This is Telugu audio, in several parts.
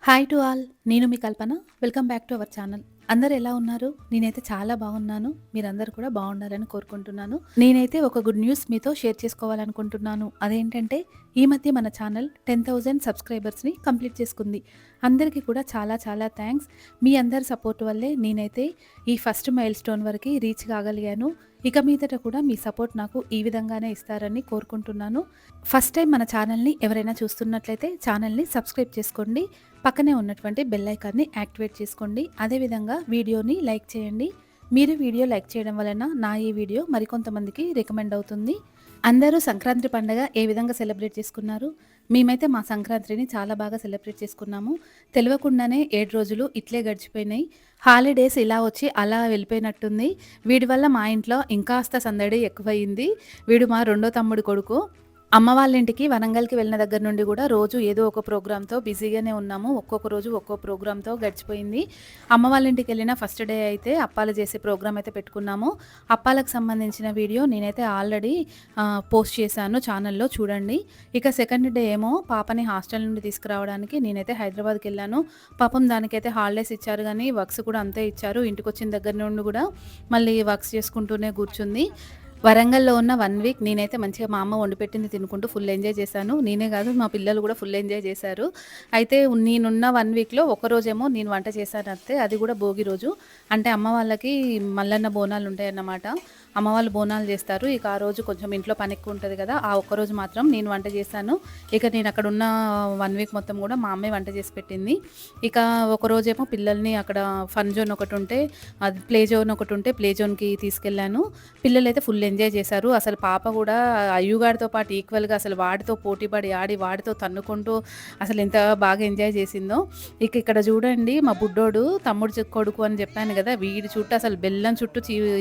Hi to all. నేను మీ Kalpana. Welcome back to our channel. అందరూ ఎలా ఉన్నారు? నేనైతే చాలా బాగున్నాను. మీరందరూ కూడా బాగుండాలని కోరుకుంటున్నాను. నేనైతే ఒక గుడ్ న్యూస్ మీతో షేర్ చేసుకోవాలనుకుంటున్నాను. అదేంటంటే ఈ మధ్య మన ఛానల్ 10,000 సబ్స్క్రైబర్స్‌ని కంప్లీట్ చేసుకుంది. అందరికీ కూడా చాలా చాలా థాంక్స్. మీ అందరి సపోర్ట్ వల్లే నేనైతే ఈ ఫస్ట్ మైల్‌స్టోన్ వరకి రీచ్ కాగలిగాను. ఇక మీదట కూడా మీ సపోర్ట్ నాకు ఈ విధంగానే ఇస్తారని కోరుకుంటున్నాను. ఫస్ట్ టైం మన ఛానల్‌ని ఎవరైనా చూస్తున్నట్లయితే ఛానల్‌ని సబ్స్క్రైబ్ చేసుకోండి. పక్కనే ఉన్నటువంటి బెల్ ఐకాన్‌ని యాక్టివేట్ చేసుకోండి. అదేవిధంగా వీడియోని లైక్ చేయండి. మీరు వీడియో లైక్ చేయడం వలన నా ఈ వీడియో మరికొంతమందికి రికమెండ్ అవుతుంది. అందరూ సంక్రాంతి పండగ ఏ విధంగా సెలబ్రేట్ చేసుకున్నారు? మేమైతే మా సంక్రాంతిని చాలా బాగా సెలబ్రేట్ చేసుకున్నాము. తెలవకుండానే 7 రోజులు ఇట్లే గడిచిపోయినాయి. హాలిడేస్ ఇలా వచ్చి అలా వెళ్ళిపోయినట్టుంది. వీడి వల్ల మా ఇంట్లో ఇంకాస్త సందడి ఎక్కువయింది. వీడు మా రెండో తమ్ముడు కొడుకు. అమ్మ వాళ్ళ ఇంటికి వరంగల్‌కి వెళ్ళిన దగ్గర నుండి కూడా రోజు ఏదో ఒక ప్రోగ్రామ్‌తో బిజీగానే ఉన్నాము. ఒక్కొక్క రోజు ఒక్కో ప్రోగ్రామ్‌తో గడిచిపోయింది. అమ్మ వాళ్ళ ఇంటికెళ్ళిన ఫస్ట్ డే అయితే అప్పాలు చేసే ప్రోగ్రామ్ అయితే పెట్టుకున్నాము. అప్పాలకు సంబంధించిన వీడియో నేనైతే ఆల్రెడీ పోస్ట్ చేశాను ఛానల్‌లో చూడండి. ఇక సెకండ్ డే ఏమో పాపని హాస్టల్ నుండి తీసుకురావడానికి నేనైతే హైదరాబాద్‌కెళ్ళాను. పాపం దానికైతే హాలిడేస్ ఇచ్చారు గానీ వర్క్స్ కూడా అంతే ఇచ్చారు. ఇంటికొచ్చిన దగ్గర నుండి కూడా మళ్ళీ వర్క్స్ చేసుకుంటూనే కూర్చుంది. వరంగల్‌లో ఉన్న 1 వీక్ నేనైతే మంచిగా మా అమ్మ వండిపెట్టింది తినుకుంటూ ఫుల్ ఎంజాయ్ చేశాను. నేనే కాదు మా పిల్లలు కూడా ఫుల్ ఎంజాయ్ చేశారు. అయితే నేనున్న 1 వీక్‌లో ఒకరోజేమో నేను వంట చేశాను అంతే. అది కూడా భోగి రోజు. అంటే అమ్మ వాళ్ళకి మల్లన్న బోనాలు ఉంటాయన్నమాట. అమ్మ వాళ్ళు బోనాలు చేస్తారు. ఇక ఆ రోజు కొంచెం ఇంట్లో పని ఎక్కువ ఉంటది కదా! ఆ ఒక్కరోజు మాత్రం నేను వంట చేశాను. ఇక నేను అక్కడ ఉన్న 1 వీక్ మొత్తం కూడా మా అమ్మే వంట చేసి పెట్టింది. ఇక ఒకరోజేమో పిల్లల్ని అక్కడ ఫన్ జోన్ ఒకటి ఉంటే అది ప్లే జోన్ ఒకటి ఉంటే ప్లే జోన్‌కి తీసుకెళ్ళాను. పిల్లలైతే ఫుల్ ఎంజాయ్ చేశారు. అసలు పాప కూడా అయ్యుగాడితో పాటు ఈక్వల్‌గా అసలు వాడితో పోటీపడి ఆడి వాడితో తన్నుకుంటూ అసలు ఎంత బాగా ఎంజాయ్ చేసిందో. ఇక ఇక్కడ చూడండి మా బుడ్డోడు తమ్ముడు కొడుకు అని చెప్పాను కదా! వీడి చుట్టూ అసలు బెల్లం చుట్టూ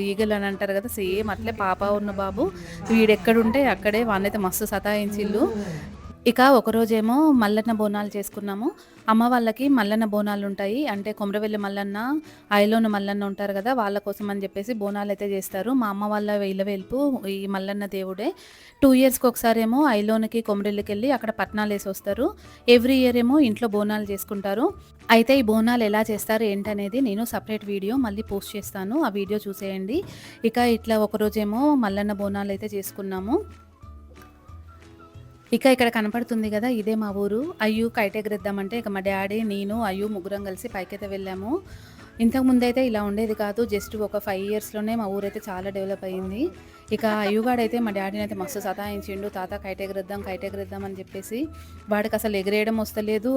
ఈగలు అని అంటారు కదా! సేమ్ అట్లే పాప ఉన్న బాబు వీడెక్కడుంటే అక్కడే వాడినైతే మస్తు సతాయించిల్లు. ఇక ఒకరోజేమో మల్లన్న బోనాలు చేసుకున్నాము. అమ్మ వాళ్ళకి మల్లన్న బోనాలుంటాయి. అంటే కొమరవెల్లి మల్లన్న, ఐలోన మల్లన్న ఉంటారు కదా! వాళ్ళ కోసం అని చెప్పేసి బోనాలైతే చేస్తారు. మా అమ్మ వాళ్ళ ఇలవేల్పు ఈ మల్లన్న దేవుడే. 2 ఇయర్స్‌కి ఒకసారేమో ఐలోనకి, కొమరెల్లికెళ్ళి అక్కడ పట్నాలేసొస్తారు. ఎవ్రీ ఇయర్ ఏమో ఇంట్లో బోనాలు చేసుకుంటారు. అయితే ఈ బోనాలు ఎలా చేస్తారు ఏంటనేది నేను సెపరేట్ వీడియో మళ్ళీ పోస్ట్ చేస్తాను. ఆ వీడియో చూసేయండి. ఇక ఇట్లా ఒకరోజేమో మల్లన్న బోనాలైతే చేసుకున్నాము. ఇక ఇక్కడ కనపడుతుంది గదా! ఇదే మా ఊరు. అయ్యు కైట్ ఎగరేద్దామంటే ఇక మా డ్యాడీ, నేను, అయ్యు ముగ్గురం కలిసి పైకైతే వెళ్ళాము. ఇంతకుముందైతే ఇలా ఉండేది కాదు. జస్ట్ ఒక 5 ఇయర్స్‌లోనే మా ఊరైతే చాలా డెవలప్ అయింది. ఇక అయ్యుగాడైతే మా డ్యాడీనైతే మస్తు సతాయించిండు. తాత కైట్ ఎగరేద్దాం, కైట్ ఎగరేద్దాం అని చెప్పేసి. వాడికసలు ఎగిరేయడం వస్తలేదు.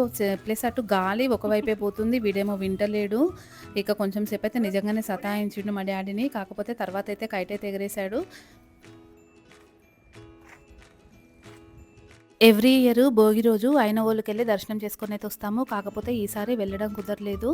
ప్లస్ అటు గాలి ఒకవైపే పోతుంది. వీడేమో వింటలేడు. ఇక కొంచెం సేపయితే నిజంగానే సతాయించిండు మా డ్యాడీని. కాకపోతే తర్వాతయితే కైట్ అయితే ఎగరేసాడు. ఎవ్రీ ఇయర్ భోగి రోజు ఐనవోలుకెళ్ళి దర్శనం చేసుకొనైతే వస్తాము. కాకపోతే ఈసారి వెళ్ళడం కుదరలేదు.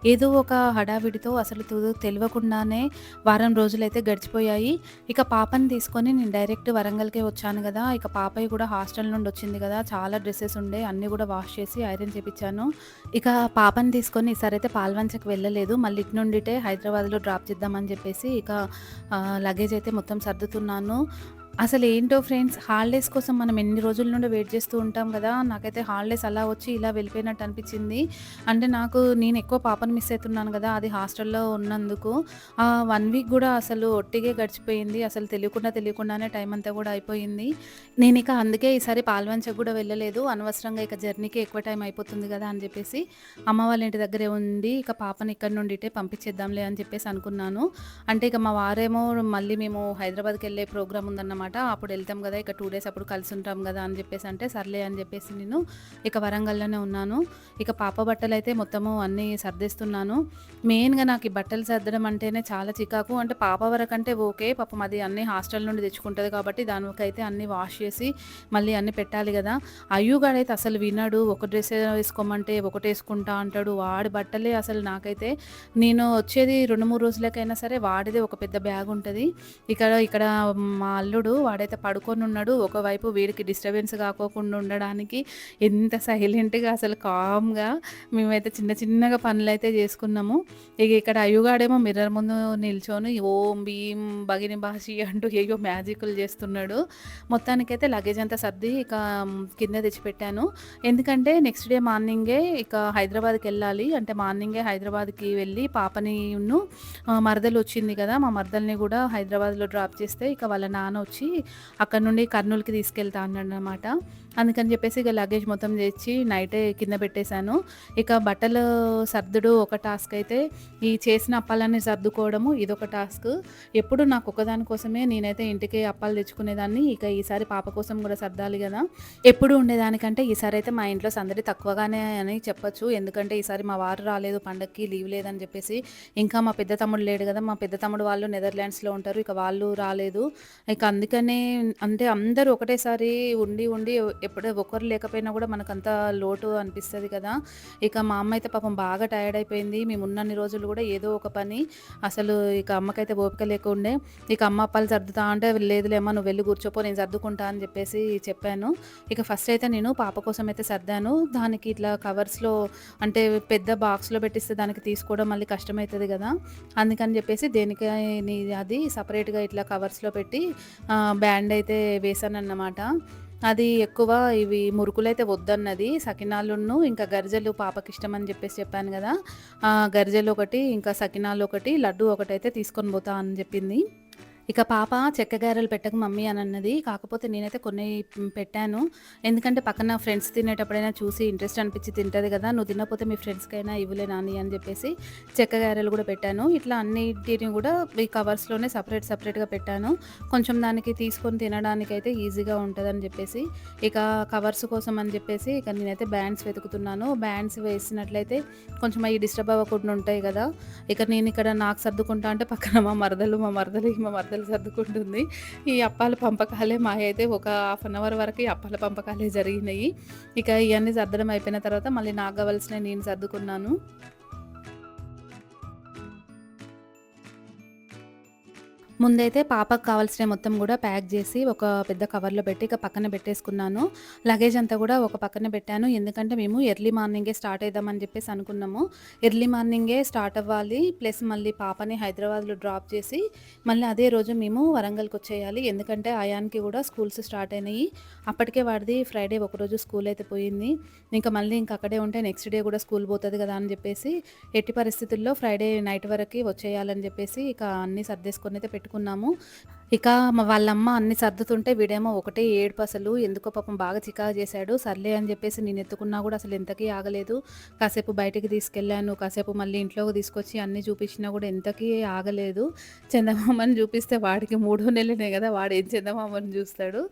ఏదో ఒక హడావిడితో అసలు తెలవకుండానే వారం రోజులైతే గడిచిపోయాయి. ఇక పాపని తీసుకొని నేను డైరెక్ట్ వరంగల్‌కే వచ్చాను గదా! ఇక పాపయ్య కూడా హాస్టల్ నుండి వచ్చింది గదా! చాలా డ్రెసెస్ ఉండే అన్నీ కూడా వాష్ చేసి ఐరన్ చేపిచ్చాను. ఇక పాపని తీసుకొని ఈసారైతే పాల్వంచకి వెళ్ళలేదు. మళ్ళీ ఇటు నుండిటే హైదరాబాద్‌లో డ్రాప్ చేద్దామని చెప్పేసి ఇక లగేజ్ అయితే మొత్తం సర్దుతున్నాను. అసలేంటో ఫ్రెండ్స్ హాలిడేస్ కోసం మనం ఎన్ని రోజుల నుండి వెయిట్ చేస్తూ ఉంటాం కదా! నాకైతే హాలిడేస్ అలా వచ్చి ఇలా వెళ్ళిపోయినట్టు అనిపించింది. అంటే నేను ఎక్కువ పాపను మిస్ అయితున్నాను కదా! అది హాస్టల్‌లో ఉన్నందుకు. 1 వీక్ గూడా అసలు ఒట్టిగే గడిచిపోయింది. అసలు తెలియకుండానే టైం అంతా గూడా అయిపోయింది. నేనిక అందుకే ఈసారి పాల్వంచకు గూడా వెళ్ళలేదు. అనవసరంగా ఇక జర్నీకి ఎక్కువ టైం అయిపోతుంది గదా! అని చెప్పేసి అమ్మ వాళ్ళ ఇంటి దగ్గరే ఉండి ఇక పాపని ఇక్కడి నుండి ఇటే పంపించేద్దాంలే అని చెప్పేసి అనుకున్నాను. అంటే ఇక మా వారేమో మళ్ళీ మేము హైదరాబాద్‌కెళ్ళే ప్రోగ్రామ్ ఉందన్నమాట. అప్పుడు వెళ్తాం గదా! ఇక 2 డేస్ అప్పుడు కలిసి ఉంటాం గదా! అని చెప్పేసి అంటే సర్లే అని చెప్పేసి నేను ఇక వరంగల్‌లోనే ఉన్నాను. ఇక పాప బట్టలైతే మొత్తము అన్నీ సర్దేస్తున్నాను. మెయిన్‌గా నాకు ఈ బట్టలు సర్దడం అంటేనే చాలా చికాకు. అంటే పాప వరకంటే ఓకే. పాపం అది అన్నీ హాస్టల్ నుండి తెచ్చుకుంటది కాబట్టి దానికైతే అన్నీ వాష్ చేసి మళ్ళీ అన్నీ పెట్టాలి గదా! అయ్యుగాడైతే అసలు వినడు. ఒక డ్రెస్సే వేసుకోమంటే ఒకటేసుకుంటా అంటాడు. వాడి బట్టలే అసలు నాకైతే నేను వచ్చేది 2, 3 రోజులకైనా సరే వాడిదే ఒక పెద్ద బ్యాగ్ ఉంటది. ఇక్కడ ఇక్కడ మా అల్లుడు వాడైతే పడుకొనున్నాడు. ఒకవైపు వీడికి డిస్టర్బెన్స్ కాకోకుండా ఉండడానికి ఎంత సైలెంట్‌గా అసలు కామ్‌గా మేమైతే చిన్న చిన్నగా పనులైతే చేసుకున్నాము. ఇక ఇక్కడ అయ్యగాడేమో మిర్రర్ ముందు నిల్చొని ఓం భీం భగిని భాషి అంటూ ఏయో మ్యాజిక్‌లు చేస్తున్నాడు. మొత్తానికైతే లగేజ్ అంతా సర్ది ఇక కింద తెచ్చిపెట్టాను. ఎందుకంటే నెక్స్ట్ డే మార్నింగే ఇక హైదరాబాద్‌కెళ్ళాలి. అంటే మార్నింగే హైదరాబాద్‌కి వెళ్ళి పాపనిను మరదలు వచ్చింది కదా! మా మరదల్ని కూడా హైదరాబాద్‌లో డ్రాప్ చేస్తే ఇక వాళ్ళ నాన్న వచ్చి అక్కడ నుండి కర్నూల్‌కి తీసుకెళ్తా అన్నాడనమాట. అందుకని చెప్పేసి ఇక లగేజ్ మొత్తం తెచ్చి నైటే కింద పెట్టేశాను. ఇక బట్టలు సర్దుడు ఒక టాస్క్ అయితే, ఈ చేసిన అప్పాలన్నీ సర్దుకోవడము ఇదొక టాస్క్. ఎప్పుడు నాకు ఒక్కదాని కోసమే నేనైతే ఇంటికి అప్పాలు తెచ్చుకునేదాన్ని. ఇక ఈసారి పాప కోసం కూడా సర్దాలి కదా! ఎప్పుడు ఉండేదానికంటే ఈసారి అయితే మా ఇంట్లో సందడి తక్కువగానే అని చెప్పొచ్చు. ఎందుకంటే ఈసారి మా వారు రాలేదు పండక్కి, లీవ్ లేదని చెప్పేసి. ఇంకా మా పెద్ద తమ్ముడు లేడు కదా! మా పెద్ద తమ్ముడు వాళ్ళు నెదర్లాండ్స్‌లో ఉంటారు. ఇక వాళ్ళు రాలేదు. ఇక అందుకనే అంటే అందరూ ఒకటేసారి ఉండి ఉండి ఎప్పుడో ఒకరు లేకపోయినా కూడా మనకంత లోటు అనిపిస్తది కదా! ఇక మా అమ్మ అయితే పాపం బాగా టైర్డ్ అయిపోయింది. మేము ఉన్నన్ని రోజులు కూడా ఏదో ఒక పని అసలు ఇక అమ్మకైతే ఓపిక లేకుండే. ఇక అమ్మ అప్పాలు సర్దుతా అంటే లేదులే అమ్మ నువ్వు వెళ్ళి కూర్చోపో నేను సర్దుకుంటా అని చెప్పేసి చెప్పాను. ఇక ఫస్ట్ అయితే నేను పాప కోసం అయితే సర్దాను. దానికి ఇట్లా కవర్స్‌లో అంటే పెద్ద బాక్స్‌లో పెట్టిస్తే దానికి తీసుకోవడం మళ్ళీ కష్టమైతది కదా! అందుకని చెప్పేసి దేనికని అది సెపరేట్‌గా ఇట్లా కవర్స్‌లో పెట్టి బ్యాండ్ అయితే వేశానన్నమాట. అది ఎక్కువ ఇవి మురుకులైతే వద్దన్నది. సకినాలును ఇంకా గరిజెలు పాపకిష్టమని చెప్పేసి చెప్పాను గదా! గరిజెలు ఒకటి, ఇంకా సకినాలు ఒకటి, లడ్డు ఒకటైతే తీసుకొని పోతా అని చెప్పింది. ఇక పాప చెక్క గారెలు పెట్టకు మమ్మీ అని అన్నది. కాకపోతే నేనైతే కొన్ని పెట్టాను. ఎందుకంటే పక్కన ఫ్రెండ్స్ తినేటప్పుడైనా చూసి ఇంట్రెస్ట్ అనిపించి తింటది కదా! నువ్వు తినకపోతే మీ ఫ్రెండ్స్‌కైనా ఇవ్వులే నాని అని చెప్పేసి చెక్క గారెలు కూడా పెట్టాను. ఇట్లా అన్నిటిని కూడా ఈ కవర్స్‌లోనే సెపరేట్‌గా పెట్టాను. కొంచెం దానికి తీసుకొని తినడానికైతే ఈజీగా ఉంటదని చెప్పేసి. ఇక కవర్స్ కోసం అని చెప్పేసి ఇక నేనైతే బ్యాండ్స్ వెతుకుతున్నాను. బ్యాండ్స్ వేసినట్లయితే కొంచెం అయి డిస్టర్బ్ అవ్వకుండా ఉంటాయి కదా! ఇక నేను ఇక్కడ నాకు సర్దుకుంటా అంటే పక్కన మా మరదలు సర్దుకుంటుంది. ఈ అప్పాల పంపకాలే మాయైతే ఒక హాఫ్ అన్ అవర్ వరకు ఈ అప్పాల పంపకాలే జరిగినాయి. ఇక ఇవన్నీ సర్దడం అయిపోయిన తర్వాత మళ్ళీ నాకు కావాల్సినవి నేను సర్దుకున్నాను. ముందైతే పాపకు కావాల్సినవి మొత్తం గూడా ప్యాక్ జేసి ఒక పెద్ద కవర్‌లో పెట్టి ఇక పక్కన పెట్టేసుకున్నాను. లగేజ్ అంతా గూడా ఒక పక్కన పెట్టాను. ఎందుకంటే మేము ఎర్లీ మార్నింగే స్టార్ట్ అయిద్దామని జెప్పేసి అనుకున్నాము. ఎర్లీ మార్నింగే స్టార్ట్ అవ్వాలి. ప్లస్ మళ్ళీ పాపని హైదరాబాద్‌లో డ్రాప్ చేసి మళ్ళీ అదే రోజు మేము వరంగల్‌కొచ్చేయాలి. ఎందుకంటే అయాన్‌కి గూడా స్కూల్స్ స్టార్ట్ అయినాయి. అప్పటికే వాడిది ఫ్రైడే ఒకరోజు స్కూల్ అయితే పోయింది. ఇంకా మళ్ళీ ఇంక అక్కడే ఉంటే నెక్స్ట్ డే గూడా స్కూల్ పోతది గదా అని జెప్పేసి ఎట్టి పరిస్థితుల్లో ఫ్రైడే నైట్ వరకి వచ్చేయాలని జెప్పేసి ఇక అన్నీ సర్దేసుకొనైతే పెట్టుకున్నాము. ఇక వాళ్ళమ్మ అన్ని సర్దుతుంటే వీడేమో ఒకటే ఏడుపు అసలు. ఎందుకో పాపం బాగా చికాకు చేశాడు. సర్లే అని చెప్పేసి నేను ఎత్తుకున్నా కూడా అసలు ఎంతకీ ఆగలేదు. కాసేపు బయటికి తీసుకెళ్ళాను. కాసేపు మళ్ళీ ఇంట్లోకి తీసుకొచ్చి అన్నీ చూపించినా కూడా ఎంతకీ ఆగలేదు. చందమామని చూపిస్తే వాడికి మూడో నెలనే కదా! వాడేం చందమామని చూస్తాడు.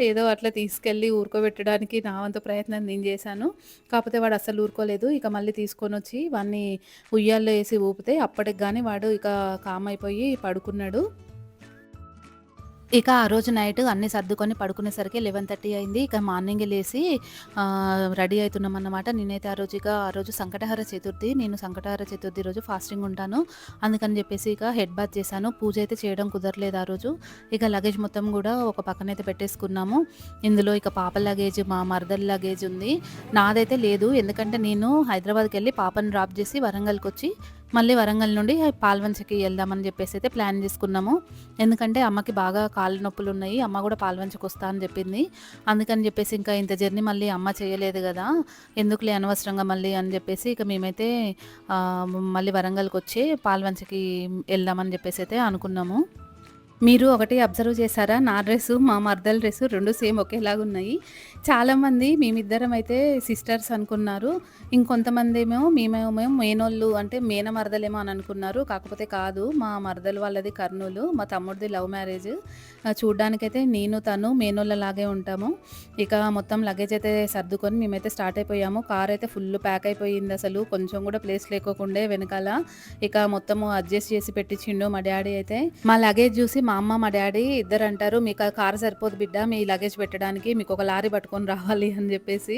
ఏదో అట్లా తీసుకెళ్ళి ఊరుకోబెట్టడానికి నా వంతు ప్రయత్నం నేను చేశాను. కాకపోతే వాడు అస్సలు ఊరుకోలేదు. ఇక మళ్ళీ తీసుకొనొచ్చి వాడిని ఉయ్యాల్లో వేసి ఊపితే అప్పటికి గాని వాడు ఇక కామ్ అయిపోయి పడుకున్నాడు. ఇక ఆ రోజు నైట్ అన్నీ సర్దుకొని పడుకునేసరికి 11:30 అయింది. ఇక మార్నింగే లేసి రెడీ అయితున్నామన్నమాట. నేనైతే ఆ రోజు సంకటహర చతుర్థి. నేను సంకటహర చతుర్థి రోజు ఫాస్టింగ్ ఉంటాను. అందుకని చెప్పేసి ఇక హెడ్ బాత్ చేశాను. పూజ అయితే చేయడం కుదరలేదు ఆ రోజు. ఇక లగేజ్ మొత్తం కూడా ఒక పక్కనైతే పెట్టేసుకున్నాము. ఇందులో ఇక పాప లగేజ్, మా మరదల లగేజ్ ఉంది. నాదైతే లేదు. ఎందుకంటే నేను హైదరాబాద్‌కెళ్ళి పాపని డ్రాప్ చేసి వరంగల్‌కొచ్చి మళ్ళీ వరంగల్ నుండి పాల్వంచకి వెళ్దామని చెప్పేసి అయితే ప్లాన్ చేసుకున్నాము. ఎందుకంటే అమ్మకి బాగా కాళ్ళు నొప్పులున్నాయి. అమ్మ కూడా పాల్వంచకొస్తా అని చెప్పింది. అందుకని చెప్పేసి ఇంకా ఇంత జర్నీ మళ్ళీ అమ్మ చేయలేదు కదా! ఎందుకులే అనవసరంగా మళ్ళీ అని చెప్పేసి ఇక మేమైతే మళ్ళీ వరంగల్‌కొచ్చి పాల్వంచకి వెళ్దామని చెప్పేసి అయితే అనుకున్నాము. మీరు ఒకటి అబ్జర్వ్ చేశారా? నా డ్రెస్సు, మా మరదల డ్రెస్సు 2 సేమ్ ఒకేలాగున్నాయి. చాలామంది మేమిద్దరం అయితే సిస్టర్స్ అనుకున్నారు. ఇంకొంతమందేమో మేమేమో మేనోళ్ళు అంటే మేనమరదలేమో అని అనుకున్నారు. కాకపోతే కాదు. మా మరదలు వాళ్ళది కర్నూలు. మా తమ్ముడిది లవ్ మ్యారేజ్. చూడ్డానికైతే నేను తను మేనోళ్ళలాగే ఉంటాము. ఇక మొత్తం లగేజ్ అయితే సర్దుకొని మేమైతే స్టార్ట్ అయిపోయాము. కార్ అయితే ఫుల్ ప్యాక్ అయిపోయింది అసలు. కొంచెం కూడా ప్లేస్ లేకోకుండే వెనకాల. ఇక మొత్తము అడ్జస్ట్ చేసి పెట్టించిండు మా డ్యాడీ అయితే. మా లగేజ్ చూసి మా అమ్మ, మా డ్యాడీ ఇద్దరంటారు, "మీకు ఆ కారు సరిపోదు బిడ్డ మీ లగేజ్ పెట్టడానికి. మీకొక లారీ పట్టుకొని రావాలి" అని జెప్పేసి.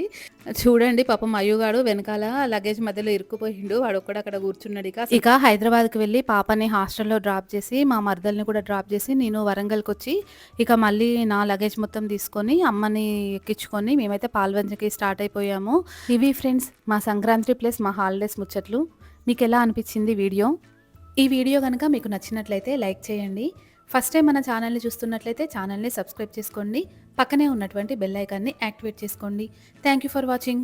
చూడండి పాపం అయ్యుగాడు వెనకాల లగేజ్ మధ్యలో ఇరుక్కుపోయిండు. వాడొక్కడు అక్కడ కూర్చున్నాడిక. ఇక హైదరాబాద్‌కి వెళ్ళి పాపని హాస్టల్‌లో డ్రాప్ చేసి, మా మరదల్ని కూడా డ్రాప్ చేసి, నేను వరంగల్‌కొచ్చి ఇక మళ్ళీ నా లగేజ్ మొత్తం తీసుకొని, అమ్మని ఎక్కించుకొని మేమైతే పాల్వంచకి స్టార్ట్ అయిపోయాము. ఇవి ఫ్రెండ్స్ మా సంక్రాంతి ప్లస్ మా హాలిడేస్ ముచ్చట్లు. మీకెలా అనిపించింది వీడియో? ఈ వీడియో గనుక మీకు నచ్చినట్లయితే లైక్ చేయండి. ఫస్ట్ టైం మన ఛానల్‌ని చూస్తున్నట్లయితే ఛానల్‌ని సబ్స్క్రైబ్ చేసుకోండి. పక్కనే ఉన్నటువంటి బెల్ ఐకాన్‌ని యాక్టివేట్ చేసుకోండి. Thank you for watching.